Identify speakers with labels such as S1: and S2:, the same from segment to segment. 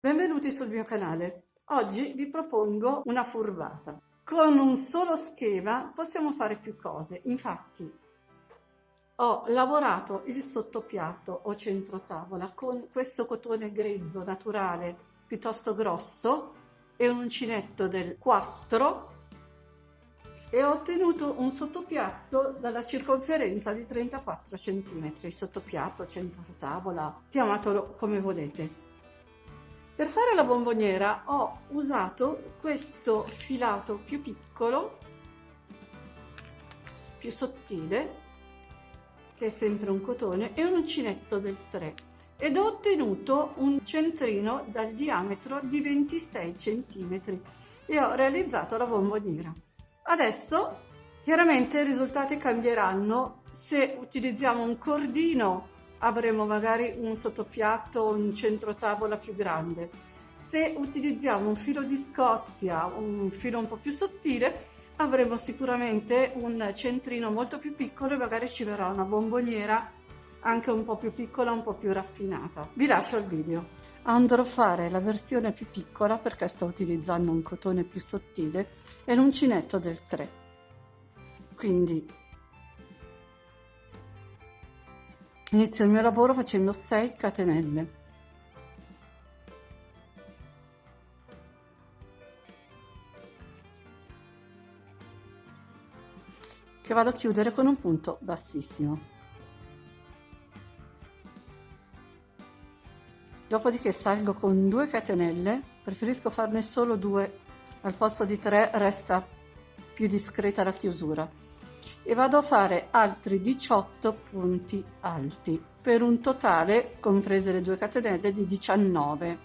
S1: Benvenuti sul mio canale. Oggi vi propongo una furbata. Con un solo schema possiamo fare più cose. Infatti ho lavorato il sottopiatto o centrotavola con questo cotone grezzo naturale piuttosto grosso e un uncinetto del 4 e ho ottenuto un sottopiatto dalla circonferenza di 34 cm. Sottopiatto, centrotavola, chiamatelo come volete. Per fare la bomboniera ho usato questo filato più piccolo, più sottile, che è sempre un cotone, e un uncinetto del 3 ed ho ottenuto un centrino dal diametro di 26 cm e ho realizzato la bomboniera. Adesso chiaramente i risultati cambieranno. Se utilizziamo un cordino avremo magari un sottopiatto, un centrotavola più grande. Se utilizziamo un filo di Scozia, un filo un po' più sottile, avremo sicuramente un centrino molto più piccolo e magari ci verrà una bomboniera anche un po' più piccola, un po' più raffinata. Vi lascio il video. Andrò a fare la versione più piccola perché sto utilizzando un cotone più sottile e l'uncinetto del 3. Quindi inizio il mio lavoro facendo 6 catenelle. Che vado a chiudere con un punto bassissimo. Dopodiché salgo con 2 catenelle, preferisco farne solo 2, al posto di 3 resta più discreta la chiusura, e vado a fare altri 18 punti alti per un totale, comprese le 2 catenelle, di 19.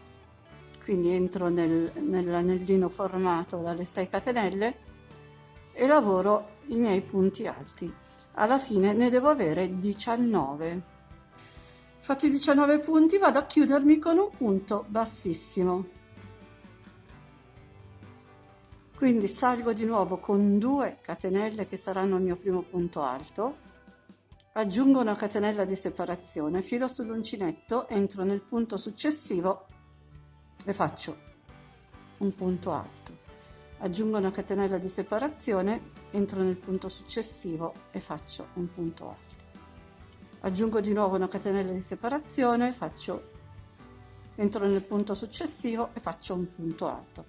S1: Quindi entro nell'anellino formato dalle 6 catenelle e lavoro i miei punti alti. Alla fine ne devo avere 19. Fatti 19 punti, vado a chiudermi con un punto bassissimo. Quindi salgo di nuovo con 2 catenelle che saranno il mio primo punto alto, aggiungo una catenella di separazione, filo sull'uncinetto, entro nel punto successivo e faccio un punto alto. Aggiungo una catenella di separazione, entro nel punto successivo e faccio un punto alto. Aggiungo di nuovo una catenella di separazione, entro nel punto successivo e faccio un punto alto.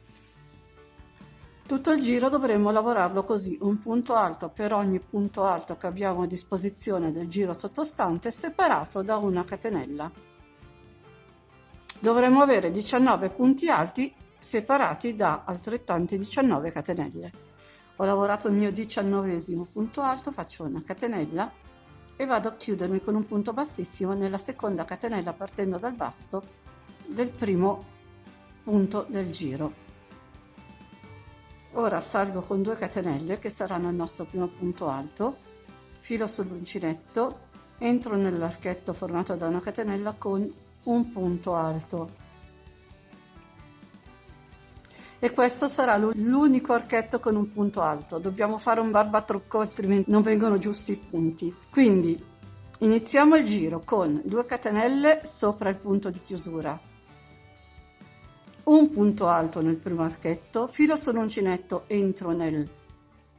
S1: Tutto il giro dovremo lavorarlo così, un punto alto per ogni punto alto che abbiamo a disposizione del giro sottostante, separato da una catenella. Dovremo avere 19 punti alti separati da altrettanti 19 catenelle. Ho lavorato il mio 19esimo punto alto, faccio una catenella e vado a chiudermi con un punto bassissimo nella seconda catenella partendo dal basso del primo punto del giro. Ora salgo con 2 catenelle che saranno il nostro primo punto alto, filo sull'uncinetto, entro nell'archetto formato da una catenella con un punto alto e questo sarà l'unico archetto con un punto alto. Dobbiamo fare un barbatrucco altrimenti non vengono giusti i punti. Quindi iniziamo il giro con 2 catenelle sopra il punto di chiusura, un punto alto nel primo archetto, filo sull'uncinetto, entro nel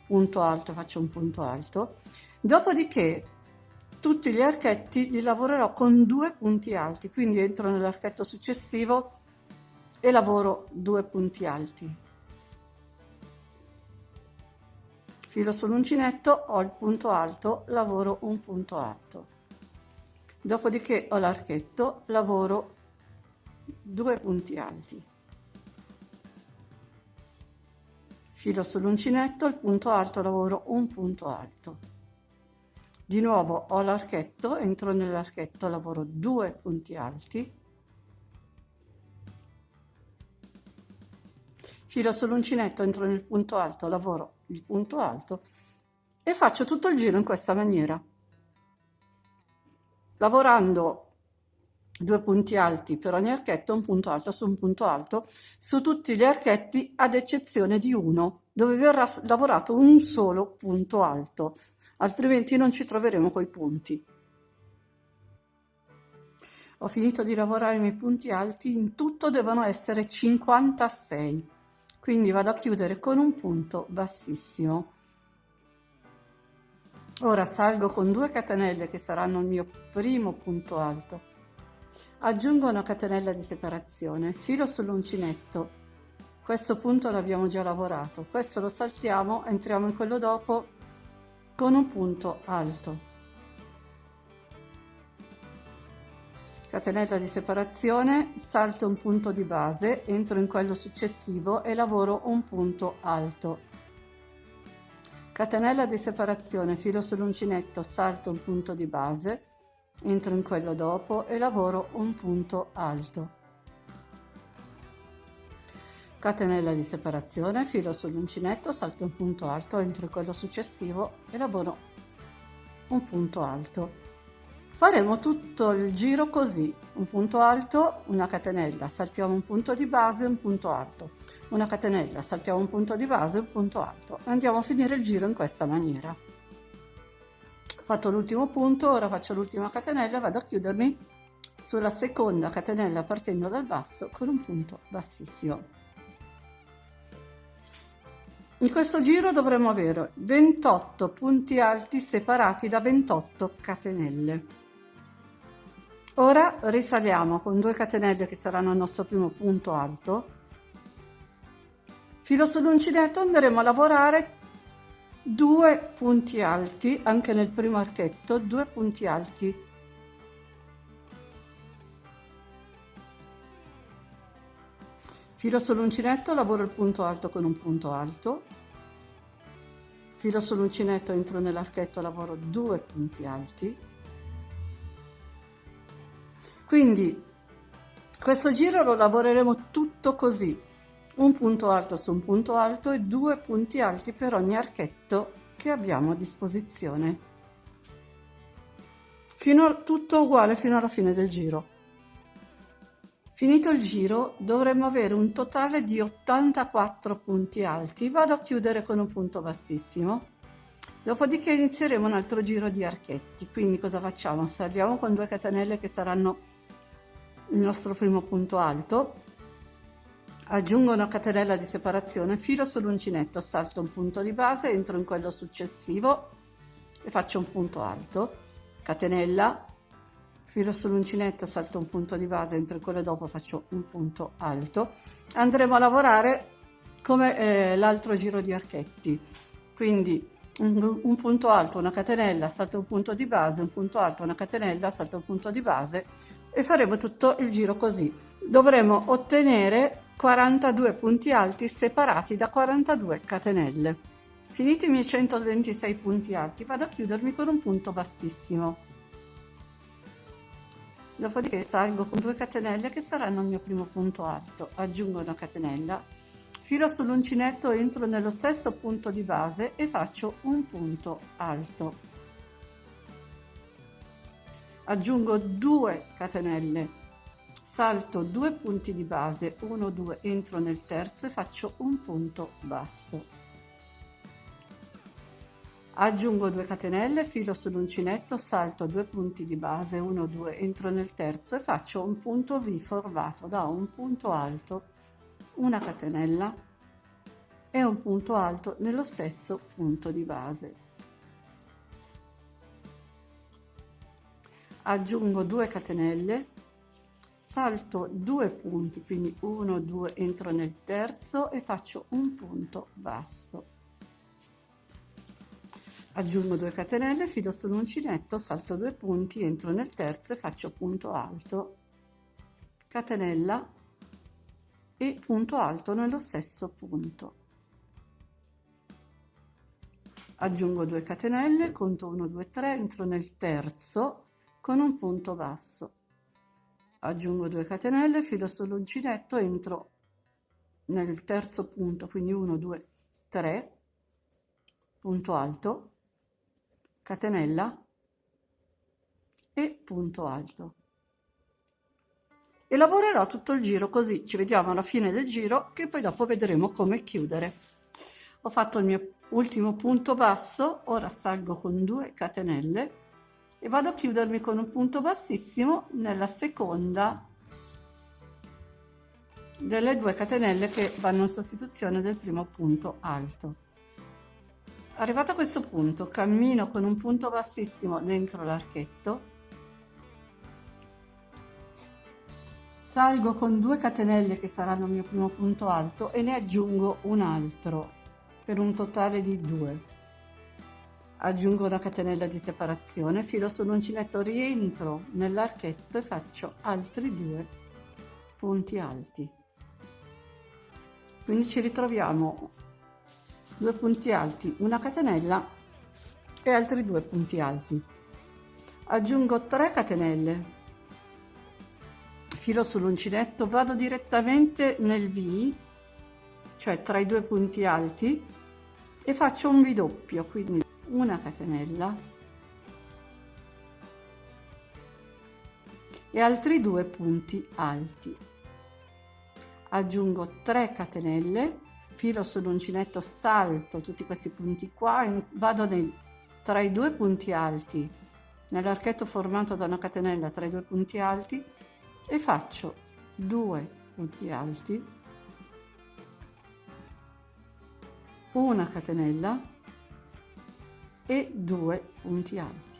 S1: punto alto, faccio un punto alto, dopodiché tutti gli archetti li lavorerò con 2 punti alti, quindi entro nell'archetto successivo e lavoro 2 punti alti. Filo sull'uncinetto, ho il punto alto, lavoro un punto alto. Dopodiché ho l'archetto, lavoro 2 punti alti. Filo sull'uncinetto, il punto alto, lavoro un punto alto. Di nuovo ho l'archetto, entro nell'archetto, lavoro 2 punti alti. Filo sull'uncinetto, entro nel punto alto, lavoro il punto alto e faccio tutto il giro in questa maniera, lavorando 2 punti alti per ogni archetto, un punto alto su un punto alto su tutti gli archetti ad eccezione di uno dove verrà lavorato un solo punto alto, altrimenti non ci troveremo coi punti. Ho finito di lavorare i miei punti alti, in tutto devono essere 56, quindi vado a chiudere con un punto bassissimo. Ora salgo con 2 catenelle che saranno il mio primo punto alto, aggiungo una catenella di separazione, filo sull'uncinetto, questo punto l'abbiamo già lavorato, questo lo saltiamo, entriamo in quello dopo con un punto alto. Catenella di separazione, salto un punto di base, entro in quello successivo e lavoro un punto alto. Catenella di separazione, filo sull'uncinetto, salto un punto di base, entro in quello dopo e lavoro un punto alto. Catenella di separazione, filo sull'uncinetto, salto un punto alto, entro in quello successivo e lavoro un punto alto. Faremo tutto il giro così, un punto alto, una catenella, saltiamo un punto di base, un punto alto, una catenella, saltiamo un punto di base, un punto alto. Andiamo a finire il giro in questa maniera. Ho fatto l'ultimo punto, ora faccio l'ultima catenella e vado a chiudermi sulla seconda catenella partendo dal basso con un punto bassissimo. In questo giro dovremo avere 28 punti alti separati da 28 catenelle. Ora risaliamo con 2 catenelle che saranno il nostro primo punto alto, filo sull'uncinetto, andremo a lavorare 2 punti alti anche nel primo archetto, 2 punti alti, filo sull'uncinetto, lavoro il punto alto con un punto alto, filo sull'uncinetto, entro nell'archetto, lavoro 2 punti alti. Quindi questo giro lo lavoreremo tutto così, un punto alto su un punto alto e 2 punti alti per ogni archetto che abbiamo a disposizione. Tutto uguale fino alla fine del giro. Finito il giro dovremmo avere un totale di 84 punti alti, vado a chiudere con un punto bassissimo. Dopodiché inizieremo un altro giro di archetti, quindi cosa facciamo? Saliamo con 2 catenelle che saranno il nostro primo punto alto, aggiungo una catenella di separazione, filo sull'uncinetto, salto un punto di base, entro in quello successivo e faccio un punto alto, catenella, filo sull'uncinetto, salto un punto di base, entro in quello dopo, faccio un punto alto. Andremo a lavorare come l'altro giro di archetti, quindi un punto alto, una catenella, salto un punto di base, un punto alto, una catenella, salto un punto di base e faremo tutto il giro così. Dovremo ottenere 42 punti alti separati da 42 catenelle. Finiti i miei 126 punti alti, vado a chiudermi con un punto bassissimo. Dopodiché salgo con 2 catenelle che saranno il mio primo punto alto, aggiungo una catenella, filo sull'uncinetto, entro nello stesso punto di base e faccio un punto alto. Aggiungo 2 catenelle, salto 2 punti di base, 1, 2, entro nel terzo e faccio un punto basso. Aggiungo 2 catenelle, filo sull'uncinetto, salto 2 punti di base, 1, 2, entro nel terzo e faccio un punto V formato da un punto alto, una catenella e un punto alto nello stesso punto di base. Aggiungo 2 catenelle, salto 2 punti, quindi 1, 2, entro nel terzo e faccio un punto basso. Aggiungo 2 catenelle, filo sull'uncinetto, salto 2 punti, entro nel terzo e faccio punto alto, catenella e punto alto nello stesso punto. Aggiungo 2 catenelle, conto 1, 2, 3, entro nel terzo con un punto basso. Aggiungo 2 catenelle, filo sull'uncinetto, entro nel terzo punto, quindi 1, 2, 3, punto alto, catenella e punto alto. E lavorerò tutto il giro così, ci vediamo alla fine del giro che poi dopo vedremo come chiudere. Ho fatto il mio ultimo punto basso, ora salgo con 2 catenelle e vado a chiudermi con un punto bassissimo nella seconda delle 2 catenelle che vanno in sostituzione del primo punto alto. Arrivato a questo punto, cammino con un punto bassissimo dentro l'archetto, salgo con 2 catenelle che saranno il mio primo punto alto e ne aggiungo un altro per un totale di 2. Aggiungo una catenella di separazione, filo sull'uncinetto, rientro nell'archetto e faccio altri 2 punti alti. Quindi ci ritroviamo 2 punti alti, una catenella e altri 2 punti alti. Aggiungo 3 catenelle, filo sull'uncinetto, vado direttamente nel V, cioè tra i 2 punti alti, e faccio un V doppio, quindi una catenella e altri 2 punti alti. Aggiungo 3 catenelle, filo sull'uncinetto, salto tutti questi punti qua, vado tra i 2 punti alti nell'archetto formato da una catenella tra i 2 punti alti e faccio 2 punti alti, una catenella e 2 punti alti.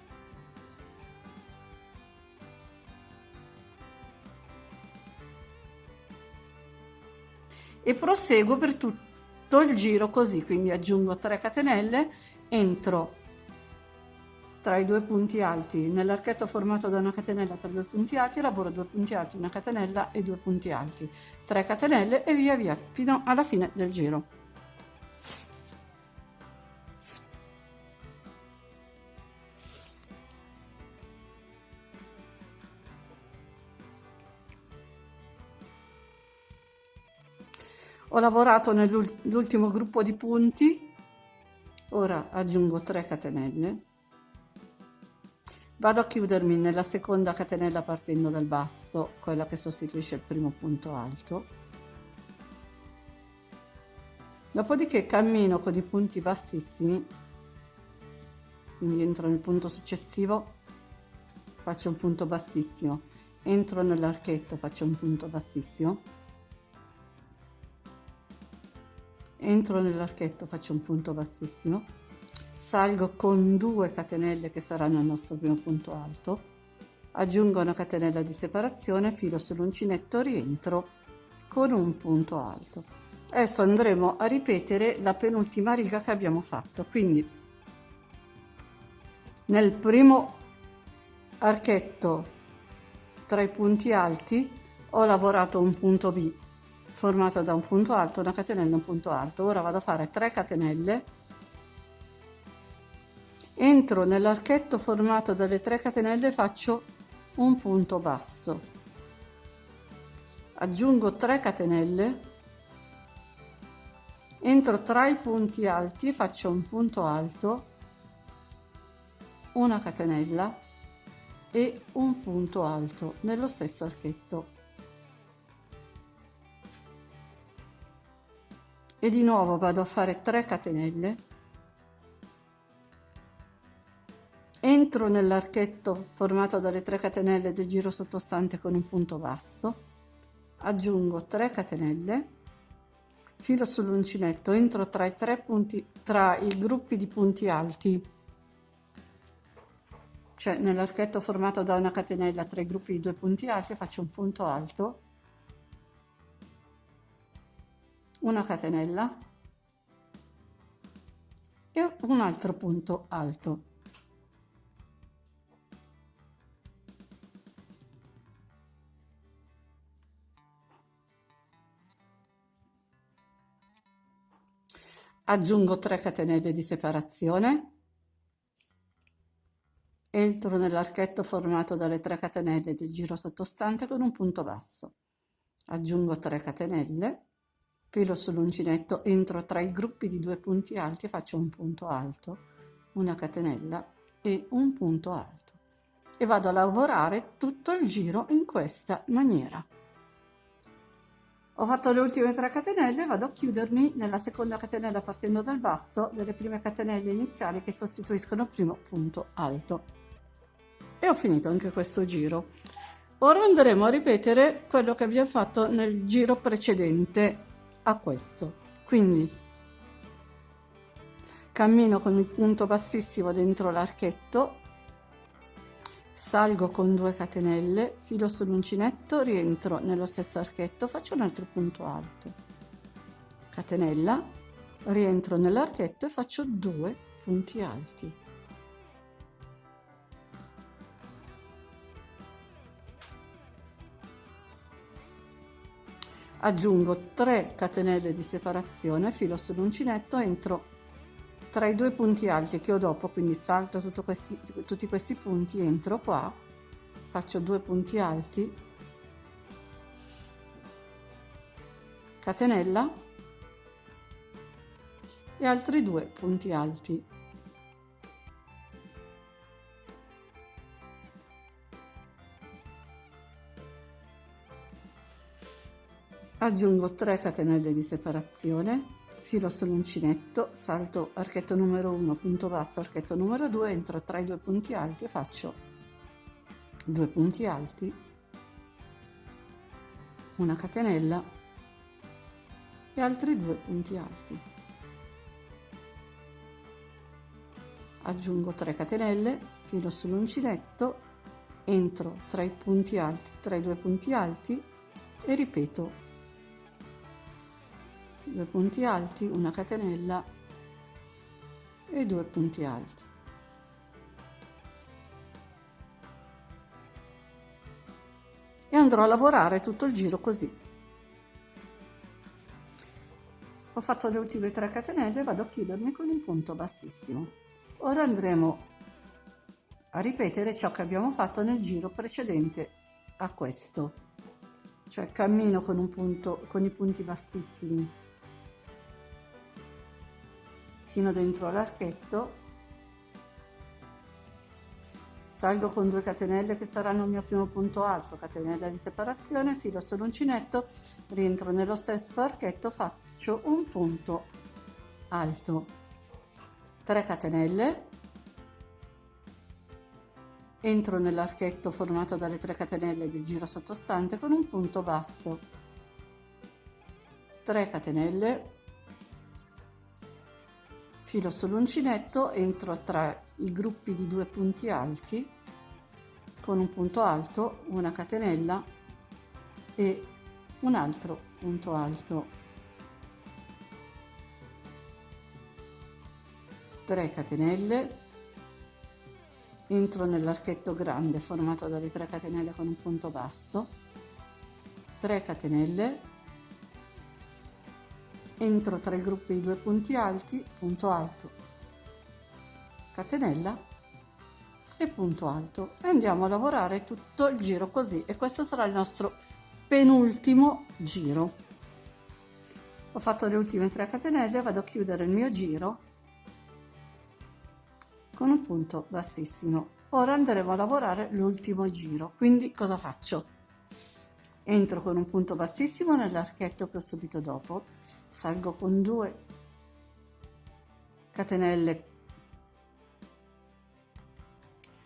S1: E proseguo per tutto il giro così, quindi aggiungo 3 catenelle, entro tra i 2 punti alti nell'archetto formato da una catenella tra 2 punti alti, lavoro 2 punti alti, una catenella e 2 punti alti, 3 catenelle e via via fino alla fine del giro. Ho lavorato nell'ultimo gruppo di punti, ora aggiungo 3 catenelle, vado a chiudermi nella seconda catenella partendo dal basso, quella che sostituisce il primo punto alto, dopodiché cammino con i punti bassissimi, quindi entro nel punto successivo, faccio un punto bassissimo, entro nell'archetto, faccio un punto bassissimo, entro nell'archetto, faccio un punto bassissimo, salgo con 2 catenelle che saranno il nostro primo punto alto, aggiungo una catenella di separazione, filo sull'uncinetto, rientro con un punto alto. Adesso andremo a ripetere la penultima riga che abbiamo fatto, quindi nel primo archetto tra i punti alti ho lavorato un punto V formato da un punto alto, una catenella e un punto alto. Ora vado a fare 3 catenelle, entro nell'archetto formato dalle 3 catenelle, faccio un punto basso, aggiungo 3 catenelle, entro tra i punti alti, faccio un punto alto, una catenella e un punto alto nello stesso archetto. E di nuovo vado a fare 3 catenelle, entro nell'archetto formato dalle 3 catenelle del giro sottostante con un punto basso, aggiungo 3 catenelle, filo sull'uncinetto, entro tra i 3 punti, tra i gruppi di punti alti, cioè nell'archetto formato da una catenella tra i gruppi di 2 punti alti, faccio un punto alto, una catenella e un altro punto alto. Aggiungo 3 catenelle di separazione, entro nell'archetto formato dalle 3 catenelle del giro sottostante con un punto basso, aggiungo 3 catenelle, filo sull'uncinetto, entro tra i gruppi di 2 punti alti e faccio un punto alto, una catenella e un punto alto, e vado a lavorare tutto il giro in questa maniera. Ho fatto le ultime 3 catenelle, vado a chiudermi nella seconda catenella partendo dal basso delle prime catenelle iniziali che sostituiscono il primo punto alto. e ho finito anche questo giro. Ora andremo a ripetere quello che abbiamo fatto nel giro precedente a questo. Quindi cammino con il punto bassissimo dentro l'archetto, salgo con 2 catenelle, filo sull'uncinetto, rientro nello stesso archetto, faccio un altro punto alto, catenella, rientro nell'archetto e faccio 2 punti alti. Aggiungo 3 catenelle di separazione, filo sull'uncinetto, entro tra i 2 punti alti che ho dopo, quindi salto tutti questi punti, entro qua, faccio 2 punti alti, catenella e altri 2 punti alti. Aggiungo 3 catenelle di separazione, filo sull'uncinetto, salto archetto numero 1, punto basso, archetto numero 2, entro tra i 2 punti alti e faccio 2 punti alti, una catenella e altri 2 punti alti. Aggiungo 3 catenelle, filo sull'uncinetto, entro tra i punti alti, tra i 2 punti alti e ripeto 2 punti alti, una catenella e 2 punti alti. E andrò a lavorare tutto il giro così. Ho fatto le ultime 3 catenelle e vado a chiudermi con un punto bassissimo. Ora andremo a ripetere ciò che abbiamo fatto nel giro precedente a questo, cioè cammino con un punto, con i punti bassissimi fino dentro l'archetto, salgo con 2 catenelle che saranno il mio primo punto alto, catenella di separazione, filo sull'uncinetto, rientro nello stesso archetto, faccio un punto alto, 3 catenelle, entro nell'archetto formato dalle 3 catenelle del giro sottostante con un punto basso, 3 catenelle, filo sull'uncinetto, entro tra i gruppi di 2 punti alti con un punto alto, una catenella e un altro punto alto, 3 catenelle, entro nell'archetto grande formato dalle 3 catenelle con un punto basso, 3 catenelle, entro tra i gruppi di 2 punti alti, punto alto, catenella e punto alto, e andiamo a lavorare tutto il giro così, e questo sarà il nostro penultimo giro. Ho fatto le ultime 3 catenelle, vado a chiudere il mio giro con un punto bassissimo. Ora andremo a lavorare l'ultimo giro, quindi cosa faccio? Entro con un punto bassissimo nell'archetto che ho subito dopo, salgo con 2 catenelle,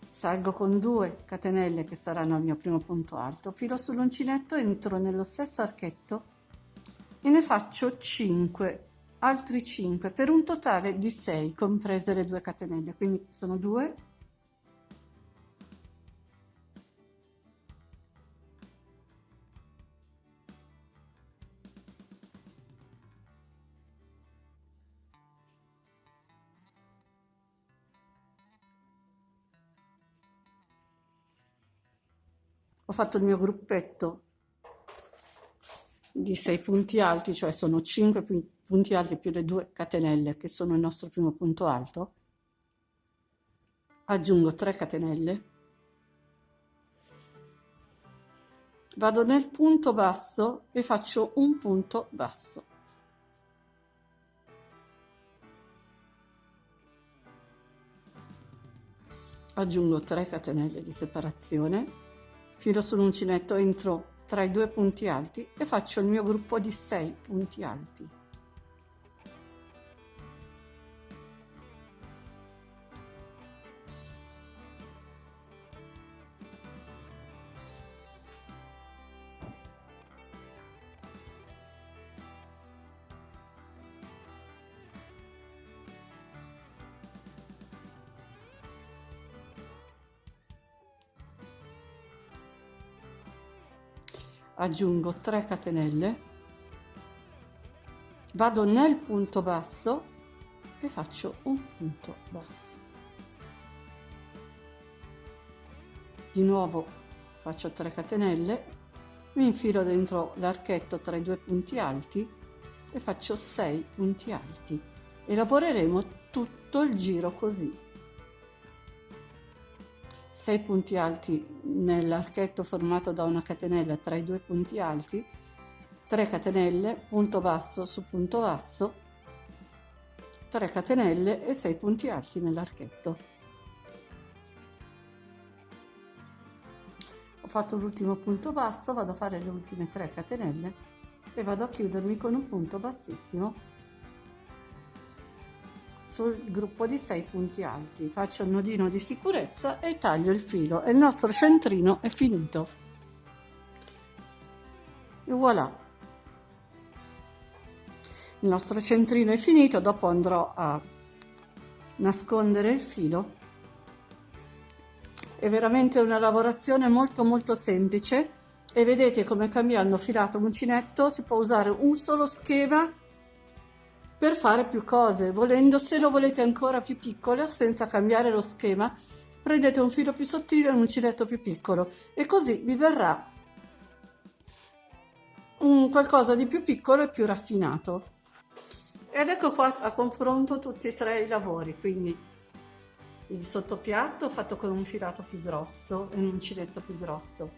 S1: salgo con 2 catenelle che saranno il mio primo punto alto, filo sull'uncinetto, entro nello stesso archetto e ne faccio 5, altri 5 per un totale di 6 comprese le 2 catenelle, quindi sono 2, ho fatto il mio gruppetto di 6 punti alti, cioè sono 5 punti alti più le 2 catenelle che sono il nostro primo punto alto, aggiungo 3 catenelle, vado nel punto basso e faccio un punto basso, aggiungo 3 catenelle di separazione, filo sull'uncinetto, entro tra i 2 punti alti e faccio il mio gruppo di 6 punti alti. aggiungo 3 catenelle, vado nel punto basso e faccio un punto basso. Di nuovo faccio 3 catenelle, mi infilo dentro l'archetto tra i due punti alti e faccio 6 punti alti e lavoreremo tutto il giro così. 6 punti alti nell'archetto formato da una catenella tra i due punti alti, 3 catenelle, punto basso su punto basso, 3 catenelle e 6 punti alti nell'archetto. Ho fatto l'ultimo punto basso, vado a fare le ultime 3 catenelle e vado a chiudermi con un punto bassissimo sul gruppo di 6 punti alti. Faccio il nodino di sicurezza e taglio il filo e il nostro centrino è finito. E voilà! Il nostro centrino è finito, dopo andrò a nascondere il filo. È veramente una lavorazione molto semplice e vedete come cambiando filato uncinetto si può usare un solo schema per fare più cose. Volendo, se lo volete ancora più piccolo, senza cambiare lo schema, prendete un filo più sottile e un uncinetto più piccolo e così vi verrà un qualcosa di più piccolo e più raffinato. Ed ecco qua a confronto tutti e tre i lavori, quindi il sottopiatto fatto con un filato più grosso e un uncinetto più grosso,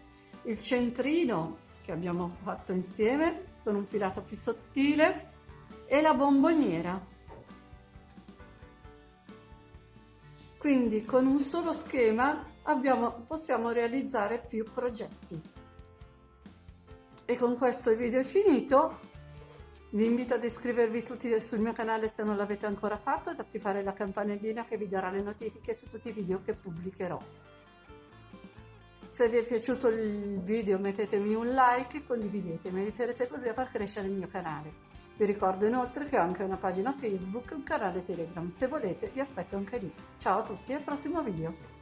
S1: il centrino che abbiamo fatto insieme con un filato più sottile e la bomboniera. Quindi con un solo schema possiamo realizzare più progetti. E con questo il video è finito. Vi invito ad iscrivervi tutti sul mio canale se non l'avete ancora fatto e ad attivare la campanellina che vi darà le notifiche su tutti i video che pubblicherò. Se vi è piaciuto il video mettetemi un like e condividete, mi aiuterete così a far crescere il mio canale. Vi ricordo inoltre che ho anche una pagina Facebook e un canale Telegram, se volete vi aspetto anche lì. Ciao a tutti e al prossimo video!